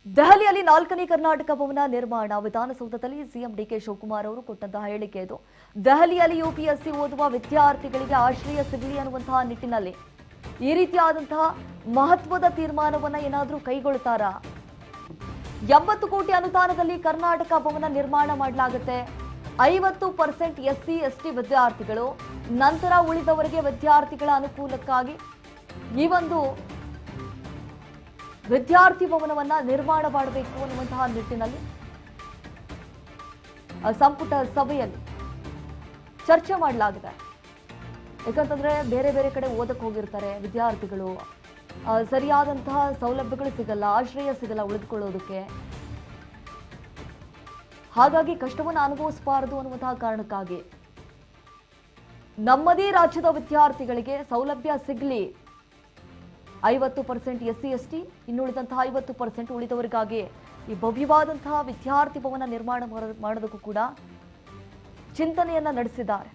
ದೆಹಲಿಯಲ್ಲಿ 4ನೇ ಕರ್ನಾಟಕ ಭವನ ನಿರ್ಮಾಣ ವಿಧಾನಸೌಧದಲ್ಲಿ ಸಿಎಂ ಡಿಕೆ ಶಿವಕುಮಾರ್ ಅವರು ಕೊಟ್ಟಂತಹ ಹೇಳಿಕೆ ಇದು. ದೆಹಲಿಯಲ್ಲಿ ಯುಪಿಎಸ್ಸಿ ಓದುವ ವಿದ್ಯಾರ್ಥಿಗಳಿಗೆ ಆಶ್ರಯ ಸಿಗಲಿ ಅನ್ನುವಂತಹ ನಿಟ್ಟಿನಲ್ಲಿ ಈ ರೀತಿಯಾದಂತಹ ಮಹತ್ವದ ತೀರ್ಮಾನವನ್ನ ಏನಾದರೂ ಕೈಗೊಳ್ತಾರಾ? 80 ಕೋಟಿ ಅನುದಾನದಲ್ಲಿ ಕರ್ನಾಟಕ ಭವನ ನಿರ್ಮಾಣ ಮಾಡಲಾಗುತ್ತೆ. 50% ಎಸ್ಸಿ ಎಸ್ಟಿ ವಿದ್ಯಾರ್ಥಿಗಳು, ನಂತರ ಉಳಿದವರಿಗೆ ವಿದ್ಯಾರ್ಥಿಗಳ ಅನುಕೂಲಕ್ಕಾಗಿ ಈ ಒಂದು ವಿದ್ಯಾರ್ಥಿ ಭವನವನ್ನ ನಿರ್ಮಾಣ ಮಾಡಬೇಕು ಅನ್ನುವಂತಹ ನಿಟ್ಟಿನಲ್ಲಿ ಸಂಪುಟ ಸಭೆಯಲ್ಲಿ ಚರ್ಚೆ ಮಾಡಲಾಗಿದೆ. ಯಾಕಂತಂದ್ರೆ ಬೇರೆ ಬೇರೆ ಕಡೆ ಓದಕ್ಕೆ ಹೋಗಿರ್ತಾರೆ ವಿದ್ಯಾರ್ಥಿಗಳು, ಸರಿಯಾದಂತಹ ಸೌಲಭ್ಯಗಳು ಸಿಗಲ್ಲ, ಆಶ್ರಯ ಸಿಗಲ್ಲ ಉಳಿದುಕೊಳ್ಳೋದಕ್ಕೆ. ಹಾಗಾಗಿ ಕಷ್ಟವನ್ನು ಅನುಭವಿಸಬಾರದು ಅನ್ನುವಂತಹ ಕಾರಣಕ್ಕಾಗಿ ನಮ್ಮದೇ ರಾಜ್ಯದ ವಿದ್ಯಾರ್ಥಿಗಳಿಗೆ ಸೌಲಭ್ಯ ಸಿಗಲಿ, 50% ಎಸ್ಸಿ ಎಸ್ಟಿ, ಇನ್ನುಳಿದಂತಹ 50% ಉಳಿದವರಿಗಾಗಿ ಈ ಭವ್ಯವಾದಂತಹ ವಿದ್ಯಾರ್ಥಿ ಭವನ ನಿರ್ಮಾಣ ಮಾಡೋದಕ್ಕೂ ಕೂಡ ಚಿಂತನೆಯನ್ನ ನಡೆಸಿದ್ದಾರೆ.